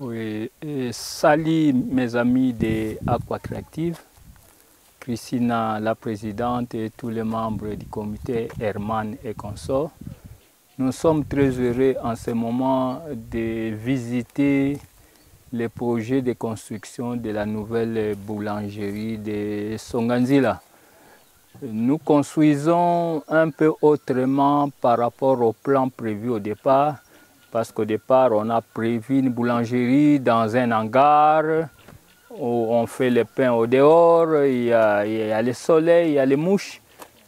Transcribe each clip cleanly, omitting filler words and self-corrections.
Oui, salut mes amis de Aqua Creative, Christina la présidente et tous les membres du comité, Herman et consorts. Nous sommes très heureux en ce moment de visiter le projet de construction de la nouvelle boulangerie de Songanzila. Nous construisons un peu autrement par rapport au plan prévu au départ, parce qu'au départ, on a prévu une boulangerie dans un hangar où on fait le pain au dehors, il y a le soleil, il y a les mouches.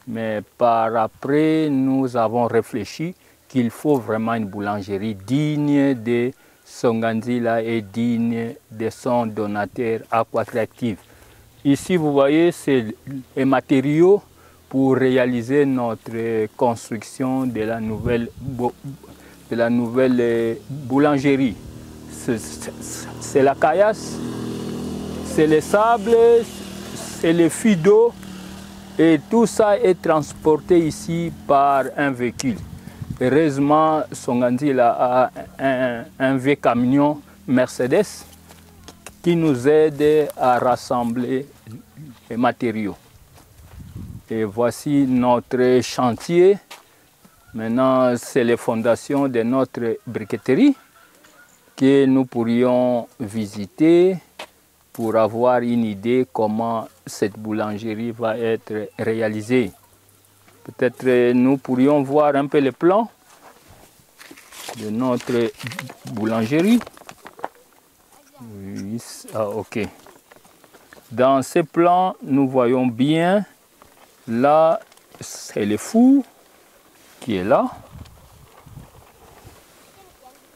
Mais par après, nous avons réfléchi qu'il faut vraiment une boulangerie digne de Songanzila et digne de son donateur Aqua Creative. Ici, vous voyez, c'est les matériaux pour réaliser notre construction de la nouvelle boulangerie. C'est la caillasse, c'est le sable, c'est le fil d'eau et tout ça est transporté ici par un véhicule. Heureusement, Songanzila a un vieux camion Mercedes qui nous aide à rassembler les matériaux. Et voici notre chantier. Maintenant, c'est les fondations de notre briqueterie que nous pourrions visiter pour avoir une idée comment cette boulangerie va être réalisée. Peut-être nous pourrions voir un peu le plan de notre boulangerie. Oui, ah, ok. Dans ce plan, nous voyons bien, là, c'est le four qui est là.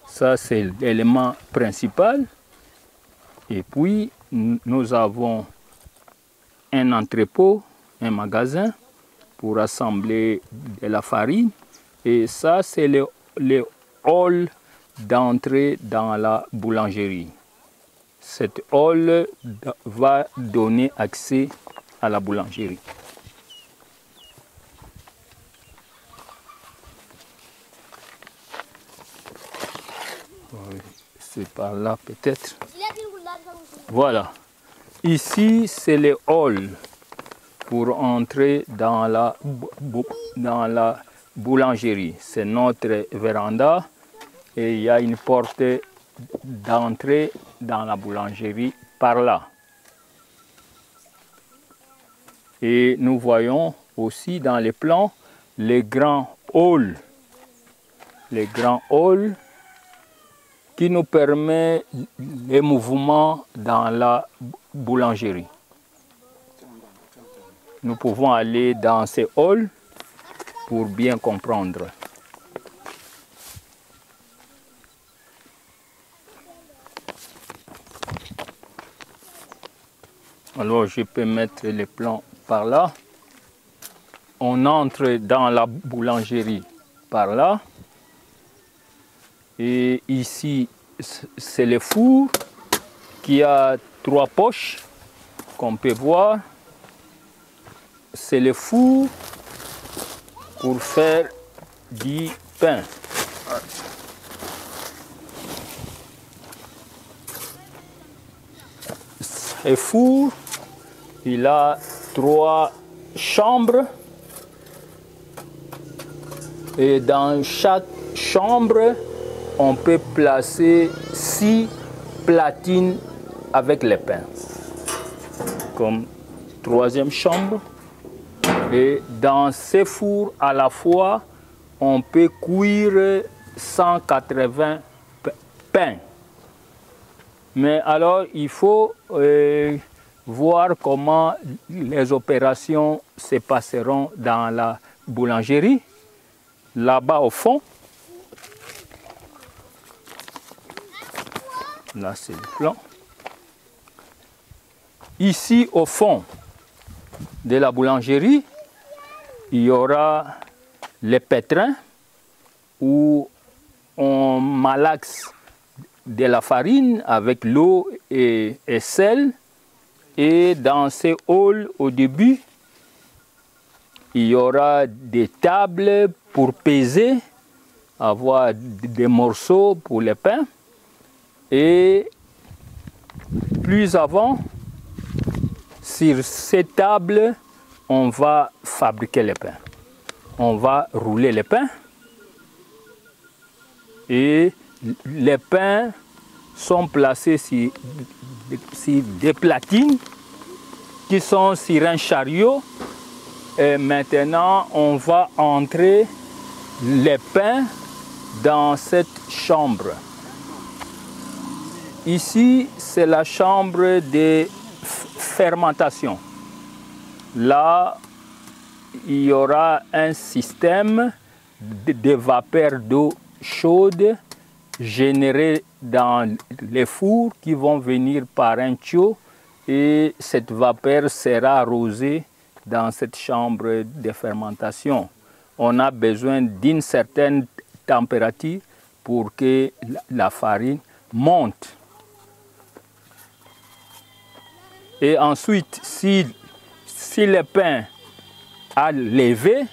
Ça, c'est l'élément principal. Et puis, nous avons un entrepôt, un magasin pour assembler de la farine. Et ça, c'est le hall d'entrée dans la boulangerie. Cette hall va donner accès à la boulangerie. C'est par là peut-être. Voilà. Ici, c'est le hall pour entrer dans la boulangerie. C'est notre véranda et il y a une porte d'entrée dans la boulangerie par là. Et nous voyons aussi dans les plans les grands halls. Les grands halls qui nous permet les mouvements dans la boulangerie. Nous pouvons aller dans ces halls pour bien comprendre. Alors je peux mettre les plans par là. On entre dans la boulangerie par là. Et ici, c'est le four qui a 3 poches qu'on peut voir. C'est le four pour faire du pain. Ce four, il a 3 chambres. Et dans chaque chambre, on peut placer 6 platines avec les pains. Comme 3e chambre. Et dans ces fours, à la fois, on peut cuire 180 pains. Mais alors, il faut voir comment les opérations se passeront dans la boulangerie. Là-bas au fond, là c'est le plan. Ici au fond de la boulangerie, il y aura les pétrins où on malaxe de la farine avec l'eau et sel. Et dans ces halls au début, il y aura des tables pour peser, avoir des morceaux pour les pains. Et plus avant, sur cette table, on va fabriquer les pains. On va rouler les pains. Et les pains sont placés sur des platines qui sont sur un chariot. Et maintenant, on va entrer les pains dans cette chambre. Ici, c'est la chambre de fermentation. Là, il y aura un système de vapeur d'eau chaude générée dans les fours qui vont venir par un tuyau et cette vapeur sera arrosée dans cette chambre de fermentation. On a besoin d'une certaine température pour que la farine monte. Et ensuite, si le pain a levé,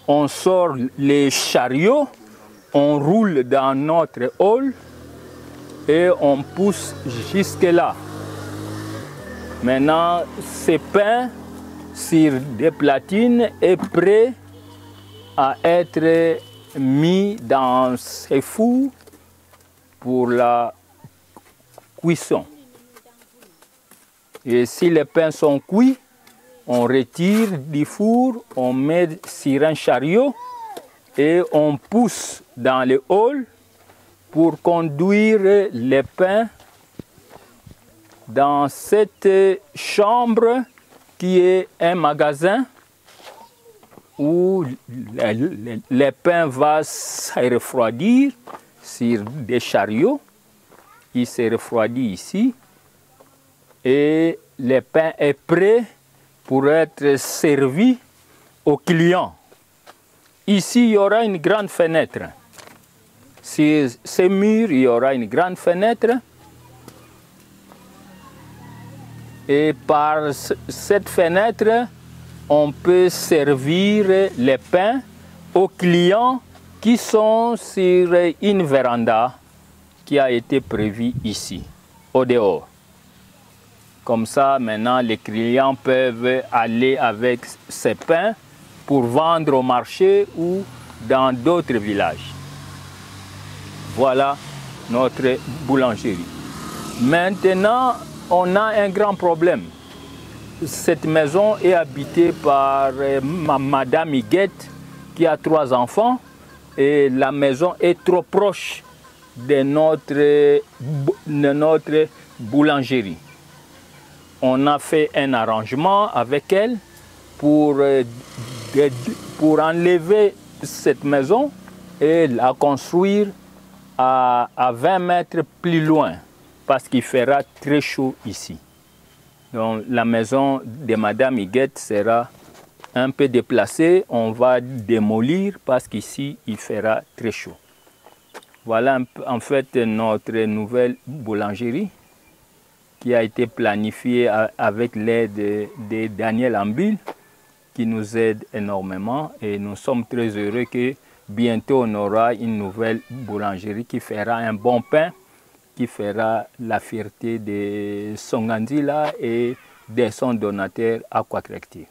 on sort les chariots, on roule dans notre hall et on pousse jusque là. Maintenant, ce pain sur des platines est prêt à être mis dans ces fours pour la cuisson. Et si les pains sont cuits, on retire du four, on met sur un chariot et on pousse dans le hall pour conduire les pains dans cette chambre qui est un magasin où les pains vont se refroidir sur des chariots. Il se refroidit ici. Et le pain est prêt pour être servi aux clients. Ici, il y aura une grande fenêtre. Sur ces murs, il y aura une grande fenêtre. Et par cette fenêtre, on peut servir les pains aux clients qui sont sur une véranda qui a été prévue ici, au dehors. Comme ça, maintenant, les clients peuvent aller avec ces pains pour vendre au marché ou dans d'autres villages. Voilà notre boulangerie. Maintenant, on a un grand problème. Cette maison est habitée par Madame Higuette qui a 3 enfants et la maison est trop proche de notre boulangerie. On a fait un arrangement avec elle pour enlever cette maison et la construire à 20 mètres plus loin parce qu'il fera très chaud ici. Donc la maison de Madame Higuette sera un peu déplacée. On va démolir parce qu'ici il fera très chaud. Voilà en fait notre nouvelle boulangerie qui a été planifiée avec l'aide de Daniel Ambil, qui nous aide énormément. Et nous sommes très heureux que bientôt on aura une nouvelle boulangerie qui fera un bon pain, qui fera la fierté de Songandila et de son donateur Aqua Creative.